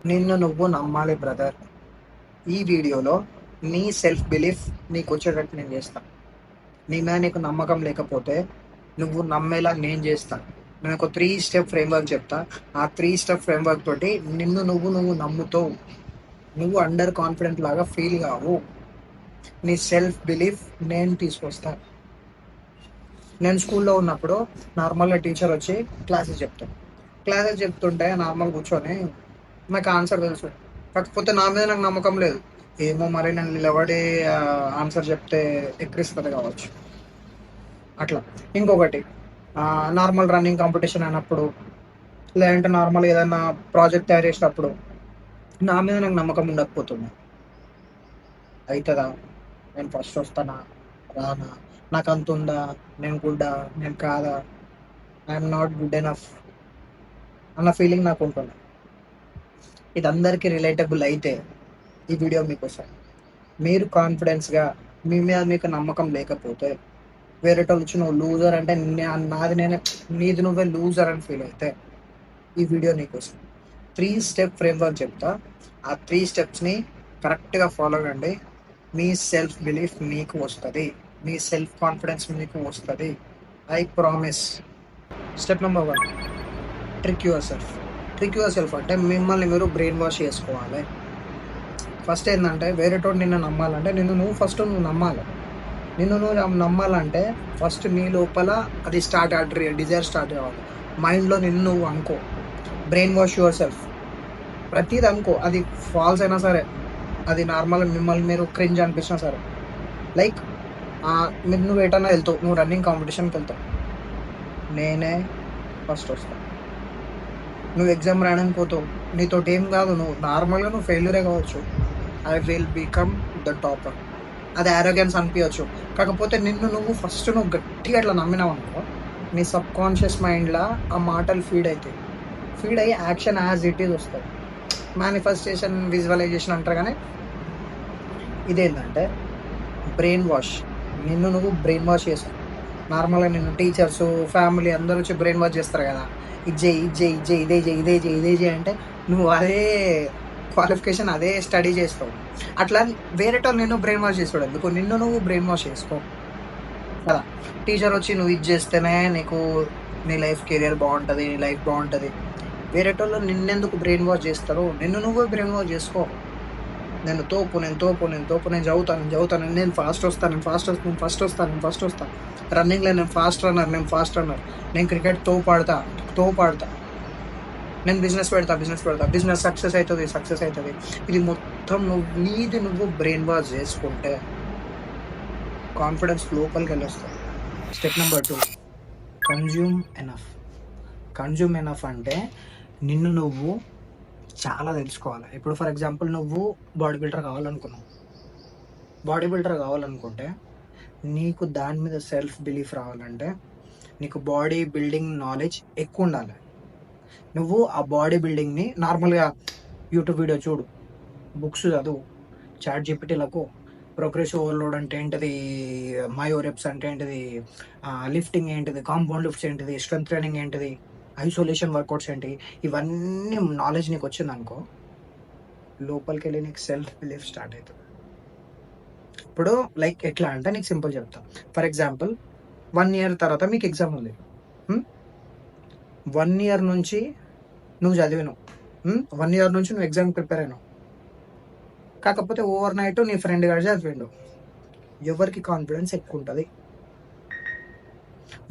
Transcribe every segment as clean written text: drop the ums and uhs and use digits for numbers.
నిన్ను నువ్వు నమ్మాలి బ్రదర్. ఈ వీడియోలో నీ సెల్ఫ్ బిలీఫ్ నీకు వచ్చేటట్టు నేను చేస్తా. నీ మీద నీకు నమ్మకం లేకపోతే నువ్వు నమ్మేలా నేను చేస్తా. నేను ఒక 3 స్టెప్ ఫ్రేమ్వర్క్ చెప్తా. ఆ 3 స్టెప్ ఫ్రేమ్వర్క్ తోటి నువ్వు నమ్ముతావు. నువ్వు అండర్ కాన్ఫిడెంట్ లాగా ఫీల్ కావు. నీ సెల్ఫ్ బిలీఫ్ నేను తీసుకొస్తా. నేను స్కూల్లో ఉన్నప్పుడు నార్మల్గా టీచర్ వచ్చి క్లాసెస్ చెప్తుంటే నార్మల్ కూర్చొని నాకు ఆన్సర్ తెలుసు. కాకపోతే నా మీద నాకు నమ్మకం లేదు. ఏమో మరి నేను నిలబడి ఆన్సర్ చెప్తే ఎక్కిరిస్తుంది కావచ్చు అట్లా. ఇంకొకటి, నార్మల్ రన్నింగ్ కాంపిటీషన్ అయినప్పుడు, లేదంటే నార్మల్ ఏదైనా ప్రాజెక్ట్ తయారు చేసినప్పుడు నా మీద నాకు నమ్మకం ఉండకపోతుంది. అవుతుందా, నేను ఫస్ట్ వస్తానా, రానా, నాకు అంత ఉందా, నేను గుడ్డా, నేను కాదా, ఐఎమ్ నాట్ గుడ్ ఎనఫ్ అన్న ఫీలింగ్ నాకు ఉంటుంది. ఇది అందరికీ రిలేటబుల్ అయితే ఈ వీడియో మీకోసం. మీరు కాన్ఫిడెన్స్గా, మీ మీద మీకు నమ్మకం లేకపోతే, వేరేటోళ్ళు వచ్చి నువ్వు లూజర్ అంటే నీది నువ్వే లూజర్ అని ఫీల్ అయితే ఈ వీడియో నీకోసం. 3 స్టెప్ ఫ్రేమ్వర్క్ చెప్తా. ఆ 3 స్టెప్స్ని కరెక్ట్గా ఫాలో కండి. మీ సెల్ఫ్ బిలీఫ్ మీకు వస్తుంది. మీ సెల్ఫ్ కాన్ఫిడెన్స్ మీకు వస్తుంది. I promise. Step number 1, trick your self అంటే మిమ్మల్ని మీరు బ్రెయిన్ వాష్ చేసుకోవాలి. ఫస్ట్ ఏంటంటే, వేరేటోడు నిన్ను నమ్మాలంటే నువ్వు నమ్మాలి. నువ్వు నమ్మాలంటే ఫస్ట్ నీ లోపల అది డిజైర్ స్టార్ట్ కావాలి. మైండ్లో నువ్వు అనుకో, బ్రెయిన్ వాష్ యువర్ సెల్ఫ్. ప్రతిది అనుకో, అది ఫాల్స్ అయినా సరే, అది నార్మల్ మిమ్మల్ని మీరు క్రింజ్ అనిపించినా సరే. లైక్ నువ్వు ఎటన్నా వెళ్తావు, నువ్వు రన్నింగ్ కాంపిటీషన్కి వెళ్తావు, నేనే ఫస్ట్ వస్తాను. నువ్వు ఎగ్జామ్ రాయడానికి పోతావు, నీతోటి ఏం కాదు, నువ్వు నార్మల్గా నువ్వు ఫెయిల్యూరే కావచ్చు, I will become the topper. అది ఆరోగెన్స్ అనిపించవచ్చు. కాకపోతే నువ్వు గట్టిగా అట్లా నమ్మినావు అనుకో, నీ సబ్ కాన్షియస్ మైండ్లో ఆ మాటలు ఫీడ్ అయ్యి యాక్షన్ యాజ్ ఇట్ ఈజ్ వస్తుంది. మేనిఫెస్టేషన్, విజువలైజేషన్ అంటారు. కానీ ఇదేంటంటే బ్రెయిన్ వాష్. నువ్వు బ్రెయిన్ వాష్ చేస్తావు. నార్మల్గా నిన్ను టీచర్స్, ఫ్యామిలీ అందరూ వచ్చి బ్రెయిన్ వాష్ చేస్తారు కదా, ఇదే చేయి అంటే నువ్వు అదే క్వాలిఫికేషన్, అదే స్టడీ చేస్తావు. అట్లా వేరేటోళ్ళు నిన్ను బ్రెయిన్ వాష్ చేస్తాడు. ఎందుకు నువ్వు బ్రెయిన్ వాష్ చేసుకో కదా. టీచర్ వచ్చి నువ్వు ఇది చేస్తేనే నీ లైఫ్ కెరియర్ బాగుంటుంది, నీ లైఫ్ బాగుంటుంది. వేరేటోళ్ళు నిన్నెందుకు బ్రెయిన్ వాష్ చేస్తారు? నువ్వే బ్రెయిన్ వాష్ చేసుకో. నేను చదువుతాను, నేను ఫాస్ట్ వస్తాను. రన్నింగ్లో నేను ఫాస్ట్ రన్నర్. నేను క్రికెట్ పాడుతా. నేను బిజినెస్ పెడతా. బిజినెస్ సక్సెస్ అవుతుంది. ఇది మొత్తం నువ్వు బ్రెయిన్ వాష్ చేసుకుంటే కాన్ఫిడెన్స్ లోపలికి వెళ్ళొస్తుంది. స్టెప్ నెంబర్ 2, కన్జ్యూమ్ ఎనఫ్ అంటే నువ్వు చాలా తెలుసుకోవాలి. ఇప్పుడు ఫర్ ఎగ్జాంపుల్ నువ్వు బాడీ బిల్డర్ కావాలనుకుంటే నీకు దాని మీద సెల్ఫ్ బిలీఫ్ రావాలంటే నీకు బాడీ బిల్డింగ్ నాలెడ్జ్ ఎక్కువ ఉండాలి. నువ్వు ఆ బాడీ బిల్డింగ్ని నార్మల్గా యూట్యూబ్ వీడియో చూడు, బుక్స్ చదువు, చాట్ జీపీటీలకు ప్రోగ్రెసివ్ ఓవర్లోడ్ అంటే ఏంటిది, మయో రెప్స్ అంటే ఏంటిది, లిఫ్టింగ్ ఏంటిది, కాంపౌండ్ లిఫ్ట్స్ ఏంటిది, స్ట్రెంత్ ట్రైనింగ్ ఏంటిది, ఐసోలేషన్ వర్కౌట్స్ ఏంటి, ఇవన్నీ నాలెడ్జ్ నీకు వచ్చిందనుకో, లోపలికి వెళ్ళి నీకు సెల్ఫ్ బిలీఫ్ స్టార్ట్ అవుతుంది. ఇప్పుడు లైక్ ఎట్లా అంటే నీకు సింపుల్ చెప్తా. ఫర్ ఎగ్జాంపుల్ 1 year తర్వాత మీకు ఎగ్జామ్ ఉంది. 1 year నుంచి నువ్వు చదివినావు, 1 year నుంచి నువ్వు ఎగ్జామ్ ప్రిపేర్ అయినావు. కాకపోతే ఓవర్ నైట్ నీ ఫ్రెండ్ గారు చదివిండు. ఎవరికి కాన్ఫిడెన్స్ ఎక్కువ ఉంటుంది?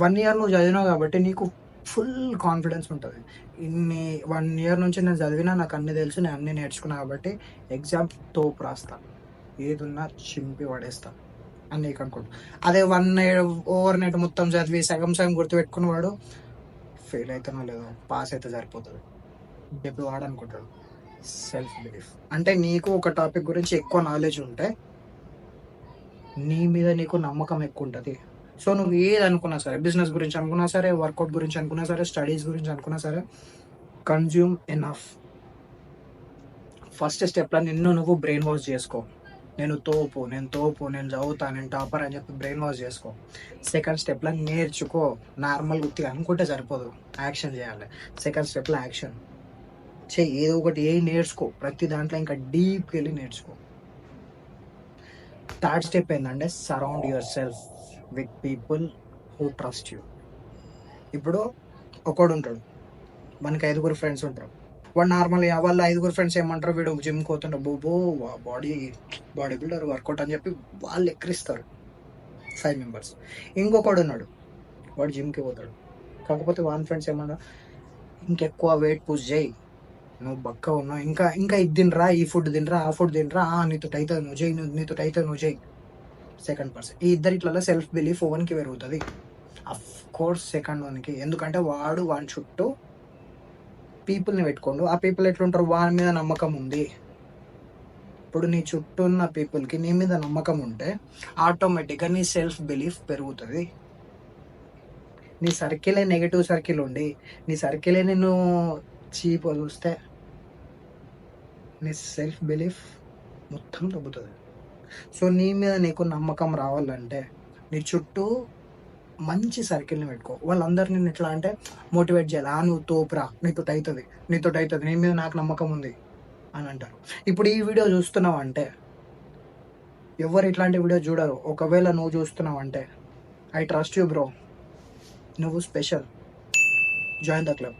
1 year నువ్వు చదివినావు కాబట్టి నీకు ఫుల్ కాన్ఫిడెన్స్ ఉంటుంది. 1 year నుంచి నేను చదివినా, నాకు అన్నీ తెలుసు, నేను అన్నీ నేర్చుకున్నా కాబట్టి ఎగ్జామ్ తోపు రాస్తా, ఏదున్నా చింపి పడేస్తా అని నీకు అనుకుంటా. అదే ఓవర్ నైట్ మొత్తం చదివి సగం గుర్తుపెట్టుకున్నవాడు ఫెయిల్ అవుతానో లేదో, పాస్ అయితే సరిపోతుంది చెప్పి వాడు అనుకుంటాడు. సెల్ఫ్ బిలీఫ్ అంటే నీకు ఒక టాపిక్ గురించి ఎక్కువ నాలెడ్జ్ ఉంటే నీ మీద నీకు నమ్మకం ఎక్కువ ఉంటుంది. సో నువ్వు ఏది అనుకున్నా సరే, బిజినెస్ గురించి అనుకున్నా సరే, వర్కౌట్ గురించి అనుకున్నా సరే, స్టడీస్ గురించి అనుకున్నా సరే, కన్జ్యూమ్ ఎనఫ్. ఫస్ట్ స్టెప్లో నువ్వు బ్రెయిన్ వాష్ చేసుకో. నేను చదువుతా, నేను టాపర్ అని చెప్పి బ్రెయిన్ వాష్ చేసుకో. సెకండ్ స్టెప్లో నేర్చుకో. నార్మల్ గుర్తిగా అనుకుంటే సరిపోదు, యాక్షన్ చేయాలి. సెకండ్ స్టెప్లో యాక్షన్. చెయ్యి, ఏదో ఒకటి నేర్చుకో. ప్రతి దాంట్లో ఇంకా డీప్కి వెళ్ళి నేర్చుకో. థర్డ్ స్టెప్ ఏంటంటే surround your self with people who trust you. ఇప్పుడు ఒకడు ఉంటాడు, మనకి 5 ఫ్రెండ్స్ ఉంటారు. వాడు నార్మల్గా వాళ్ళ 5 ఫ్రెండ్స్ ఏమంటారు, వీడు జిమ్ పోతుంటారు, బోబో బాడీ బిల్డర్ వర్కౌట్ అని చెప్పి వాళ్ళు ఎక్కిరిస్తారు 5 మెంబర్స్. ఇంకొకడు ఉన్నాడు, వాడు జిమ్కి పోతాడు, కాకపోతే వన్ ఫ్రెండ్స్ ఏమన్నా, ఇంకెక్కువ వెయిట్ పుష్ చేయి, నువ్వు బక్క ఉన్నావు, ఇంకా ఇంకా ఇది తినరా, ఈ ఫుడ్ తినరా, ఆ ఫుడ్ తినరా, నీతో అవుతుంది నువ్వు చేయి, నీతో అవుతుంది నువ్వు చేయి. Second person. ఈ ఇద్దరిట్లలో సెల్ఫ్ బిలీఫ్ ఓవన్కి పెరుగుతుంది. అఫ్ కోర్స్ సెకండ్ వన్కి, ఎందుకంటే వాని చుట్టూ పీపుల్ని పెట్టుకోండు. ఆ పీపుల్ ఎట్లుంటారు, వాని మీద నమ్మకం ఉంది. ఇప్పుడు నీ చుట్టూ ఉన్న పీపుల్కి నీ మీద నమ్మకం ఉంటే ఆటోమేటిక్గా నీ సెల్ఫ్ బిలీఫ్ పెరుగుతుంది. నీ సర్కిలే నెగిటివ్ సర్కిల్ ఉండి, నీ సర్కిలే నిన్ను చీప్ చూస్తే నీ సెల్ఫ్ బిలీఫ్ మొత్తం తగ్గుతుంది. సో నీ మీద నీకు నమ్మకం రావాలంటే నీ చుట్టూ మంచి సర్కిల్ని పెట్టుకో. వాళ్ళందరూ నేను ఎట్లా అంటే మోటివేట్ చేయాలి, నువ్వు తోపురా, నీతో అవుతుంది, నీ మీద నాకు నమ్మకం ఉంది అని అంటారు. ఇప్పుడు ఈ వీడియో చూస్తున్నావు అంటే, ఎవరు ఇట్లాంటి వీడియో చూడరు. ఒకవేళ నువ్వు చూస్తున్నావు అంటే ఐ ట్రస్ట్ యూ బ్రో, నువ్వు స్పెషల్, జాయిన్ ద క్లబ్.